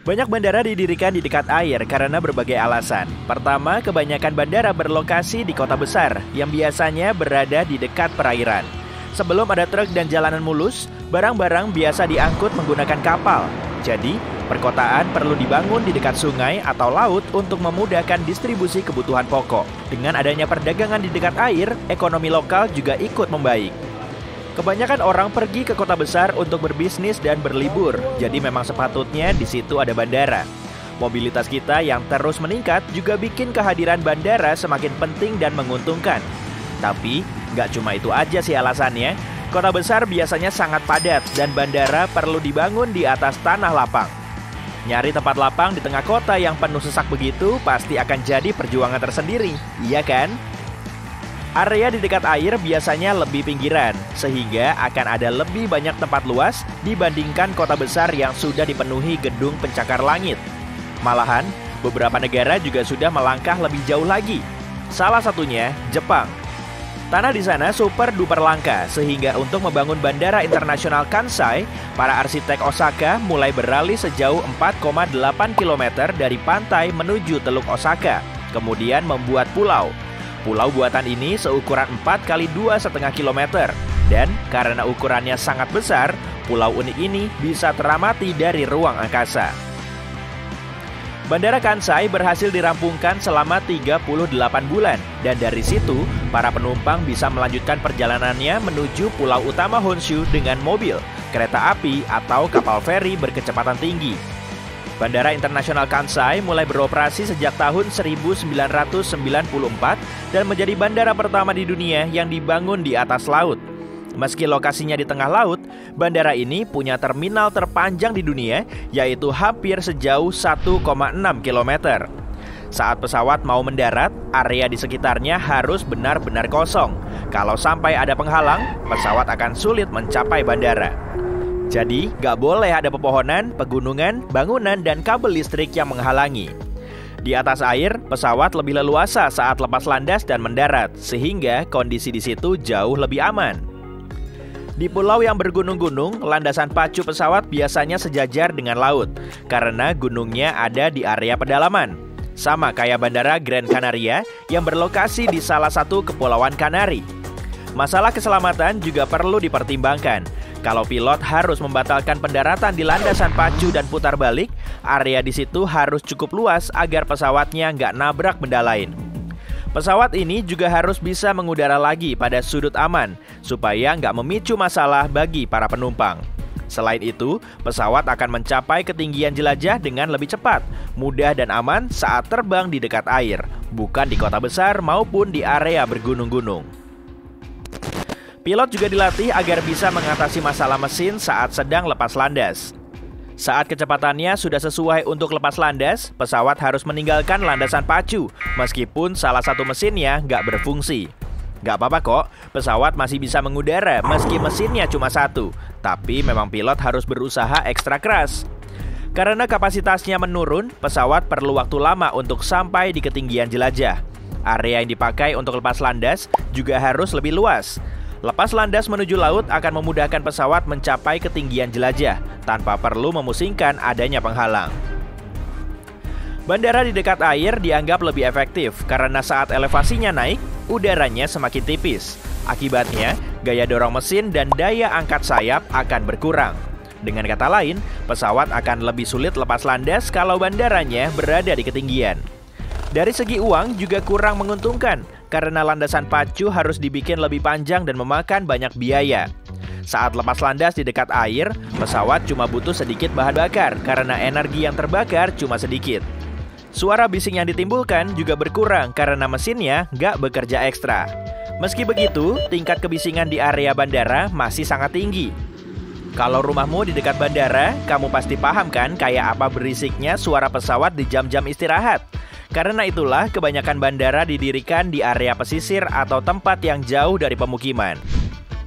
Banyak bandara didirikan di dekat air karena berbagai alasan. Pertama, kebanyakan bandara berlokasi di kota besar yang biasanya berada di dekat perairan. Sebelum ada truk dan jalanan mulus, barang-barang biasa diangkut menggunakan kapal. Jadi, perkotaan perlu dibangun di dekat sungai atau laut untuk memudahkan distribusi kebutuhan pokok. Dengan adanya perdagangan di dekat air, ekonomi lokal juga ikut membaik. Kebanyakan orang pergi ke kota besar untuk berbisnis dan berlibur, jadi memang sepatutnya di situ ada bandara. Mobilitas kita yang terus meningkat juga bikin kehadiran bandara semakin penting dan menguntungkan. Tapi, nggak cuma itu aja sih alasannya. Kota besar biasanya sangat padat dan bandara perlu dibangun di atas tanah lapang. Nyari tempat lapang di tengah kota yang penuh sesak begitu pasti akan jadi perjuangan tersendiri, iya kan? Area di dekat air biasanya lebih pinggiran, sehingga akan ada lebih banyak tempat luas dibandingkan kota besar yang sudah dipenuhi gedung pencakar langit. Malahan, beberapa negara juga sudah melangkah lebih jauh lagi. Salah satunya Jepang. Tanah di sana super duper langka, sehingga untuk membangun Bandara Internasional Kansai, para arsitek Osaka mulai beralih sejauh 4,8 km dari pantai menuju Teluk Osaka, kemudian membuat pulau. Pulau buatan ini seukuran 4 kali 2,5 km. Dan karena ukurannya sangat besar, pulau unik ini bisa teramati dari ruang angkasa. Bandara Kansai berhasil dirampungkan selama 38 bulan. Dan dari situ, para penumpang bisa melanjutkan perjalanannya menuju pulau utama Honshu dengan mobil, kereta api, atau kapal feri berkecepatan tinggi. Bandara Internasional Kansai mulai beroperasi sejak tahun 1994 dan menjadi bandara pertama di dunia yang dibangun di atas laut. Meski lokasinya di tengah laut, bandara ini punya terminal terpanjang di dunia, yaitu hampir sejauh 1,6 km. Saat pesawat mau mendarat, area di sekitarnya harus benar-benar kosong. Kalau sampai ada penghalang, pesawat akan sulit mencapai bandara. Jadi, gak boleh ada pepohonan, pegunungan, bangunan, dan kabel listrik yang menghalangi. Di atas air, pesawat lebih leluasa saat lepas landas dan mendarat, sehingga kondisi di situ jauh lebih aman. Di pulau yang bergunung-gunung, landasan pacu pesawat biasanya sejajar dengan laut, karena gunungnya ada di area pedalaman. Sama kayak Bandara Gran Canaria yang berlokasi di salah satu kepulauan Kanari. Masalah keselamatan juga perlu dipertimbangkan. Kalau pilot harus membatalkan pendaratan di landasan pacu dan putar balik, area di situ harus cukup luas agar pesawatnya nggak nabrak benda lain. Pesawat ini juga harus bisa mengudara lagi pada sudut aman, supaya nggak memicu masalah bagi para penumpang. Selain itu, pesawat akan mencapai ketinggian jelajah dengan lebih cepat, mudah dan aman saat terbang di dekat air, bukan di kota besar maupun di area bergunung-gunung. Pilot juga dilatih agar bisa mengatasi masalah mesin saat sedang lepas landas. Saat kecepatannya sudah sesuai untuk lepas landas, pesawat harus meninggalkan landasan pacu, meskipun salah satu mesinnya nggak berfungsi. Nggak apa-apa kok, pesawat masih bisa mengudara meski mesinnya cuma satu, tapi memang pilot harus berusaha ekstra keras. Karena kapasitasnya menurun, pesawat perlu waktu lama untuk sampai di ketinggian jelajah. Area yang dipakai untuk lepas landas juga harus lebih luas. Lepas landas menuju laut akan memudahkan pesawat mencapai ketinggian jelajah tanpa perlu memusingkan adanya penghalang. Bandara di dekat air dianggap lebih efektif karena saat elevasinya naik, udaranya semakin tipis. Akibatnya, gaya dorong mesin dan daya angkat sayap akan berkurang. Dengan kata lain, pesawat akan lebih sulit lepas landas kalau bandaranya berada di ketinggian. Dari segi uang juga kurang menguntungkan, karena landasan pacu harus dibikin lebih panjang dan memakan banyak biaya. Saat lepas landas di dekat air, pesawat cuma butuh sedikit bahan bakar karena energi yang terbakar cuma sedikit. Suara bising yang ditimbulkan juga berkurang karena mesinnya nggak bekerja ekstra. Meski begitu, tingkat kebisingan di area bandara masih sangat tinggi. Kalau rumahmu di dekat bandara, kamu pasti paham kan kayak apa berisiknya suara pesawat di jam-jam istirahat. Karena itulah kebanyakan bandara didirikan di area pesisir atau tempat yang jauh dari pemukiman.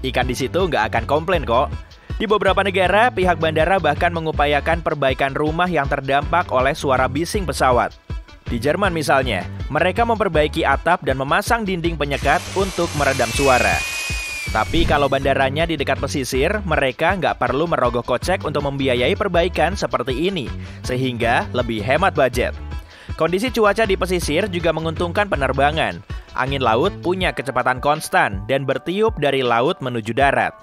Ikan di situ nggak akan komplain kok. Di beberapa negara, pihak bandara bahkan mengupayakan perbaikan rumah yang terdampak oleh suara bising pesawat. Di Jerman misalnya, mereka memperbaiki atap dan memasang dinding penyekat untuk meredam suara. Tapi kalau bandaranya di dekat pesisir, mereka nggak perlu merogoh kocek untuk membiayai perbaikan seperti ini, sehingga lebih hemat budget. Kondisi cuaca di pesisir juga menguntungkan penerbangan. Angin laut punya kecepatan konstan dan bertiup dari laut menuju darat.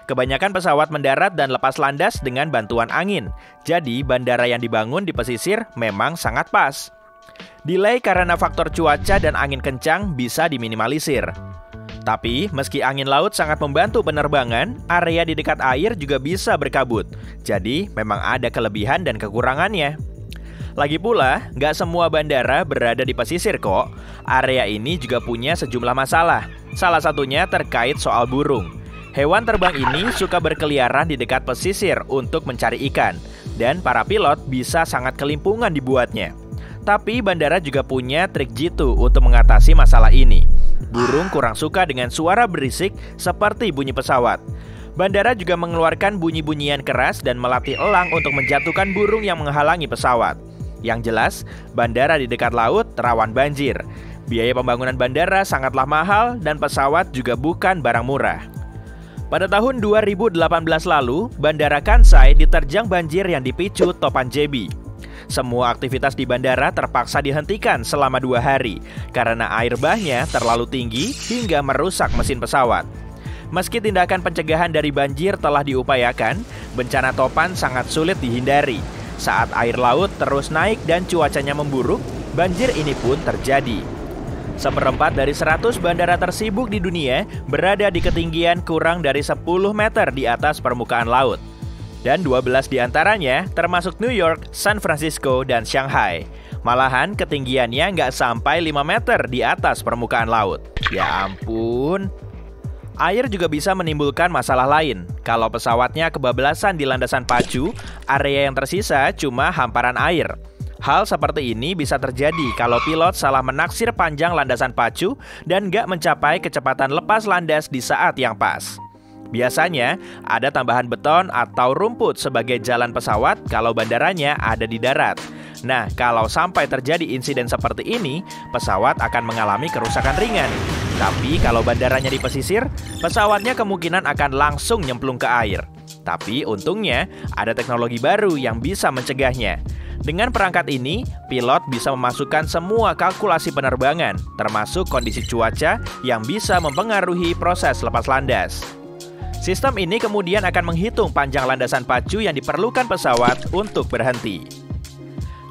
Kebanyakan pesawat mendarat dan lepas landas dengan bantuan angin. Jadi bandara yang dibangun di pesisir memang sangat pas. Delay karena faktor cuaca dan angin kencang bisa diminimalisir. Tapi meski angin laut sangat membantu penerbangan, area di dekat air juga bisa berkabut. Jadi memang ada kelebihan dan kekurangannya. Lagi pula, nggak semua bandara berada di pesisir kok. Area ini juga punya sejumlah masalah. Salah satunya terkait soal burung. Hewan terbang ini suka berkeliaran di dekat pesisir untuk mencari ikan, dan para pilot bisa sangat kelimpungan dibuatnya. Tapi bandara juga punya trik jitu untuk mengatasi masalah ini. Burung kurang suka dengan suara berisik seperti bunyi pesawat. Bandara juga mengeluarkan bunyi-bunyian keras dan melatih elang untuk menjatuhkan burung yang menghalangi pesawat. Yang jelas, bandara di dekat laut rawan banjir. Biaya pembangunan bandara sangatlah mahal dan pesawat juga bukan barang murah. Pada tahun 2018 lalu, Bandara Kansai diterjang banjir yang dipicu topan Jebi. Semua aktivitas di bandara terpaksa dihentikan selama 2 hari karena air bahnya terlalu tinggi hingga merusak mesin pesawat. Meski tindakan pencegahan dari banjir telah diupayakan, bencana topan sangat sulit dihindari. Saat air laut terus naik dan cuacanya memburuk, banjir ini pun terjadi. Seperempat dari 100 bandara tersibuk di dunia berada di ketinggian kurang dari 10 meter di atas permukaan laut. Dan 12 diantaranya termasuk New York, San Francisco, dan Shanghai. Malahan ketinggiannya nggak sampai 5 meter di atas permukaan laut. Ya ampun. Air juga bisa menimbulkan masalah lain. Kalau pesawatnya kebablasan di landasan pacu, area yang tersisa cuma hamparan air. Hal seperti ini bisa terjadi kalau pilot salah menaksir panjang landasan pacu dan nggak mencapai kecepatan lepas landas di saat yang pas. Biasanya ada tambahan beton atau rumput sebagai jalan pesawat kalau bandaranya ada di darat. Nah, kalau sampai terjadi insiden seperti ini, pesawat akan mengalami kerusakan ringan. Tapi kalau bandaranya di pesisir, pesawatnya kemungkinan akan langsung nyemplung ke air. Tapi untungnya ada teknologi baru yang bisa mencegahnya. Dengan perangkat ini, pilot bisa memasukkan semua kalkulasi penerbangan, termasuk kondisi cuaca yang bisa mempengaruhi proses lepas landas. Sistem ini kemudian akan menghitung panjang landasan pacu yang diperlukan pesawat untuk berhenti.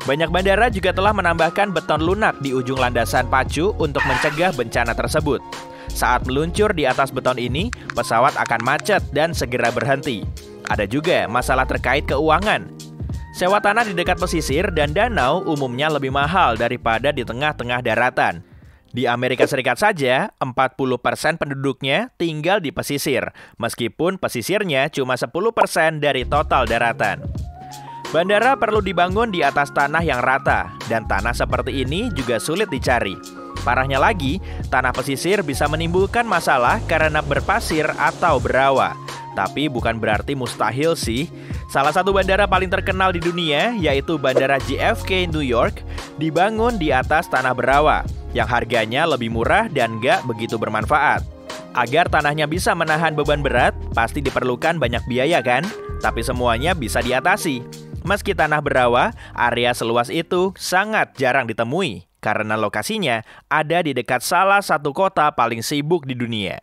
Banyak bandara juga telah menambahkan beton lunak di ujung landasan pacu untuk mencegah bencana tersebut. Saat meluncur di atas beton ini, pesawat akan macet dan segera berhenti. Ada juga masalah terkait keuangan. Sewa tanah di dekat pesisir dan danau umumnya lebih mahal daripada di tengah-tengah daratan. Di Amerika Serikat saja, 40% penduduknya tinggal di pesisir, meskipun pesisirnya cuma 10% dari total daratan. Bandara perlu dibangun di atas tanah yang rata, dan tanah seperti ini juga sulit dicari. Parahnya lagi, tanah pesisir bisa menimbulkan masalah karena berpasir atau berawa. Tapi bukan berarti mustahil sih. Salah satu bandara paling terkenal di dunia, yaitu Bandara JFK New York, dibangun di atas tanah berawa, yang harganya lebih murah dan gak begitu bermanfaat. Agar tanahnya bisa menahan beban berat, pasti diperlukan banyak biaya kan? Tapi semuanya bisa diatasi. Meski tanah berawa, area seluas itu sangat jarang ditemui, karena lokasinya ada di dekat salah satu kota paling sibuk di dunia.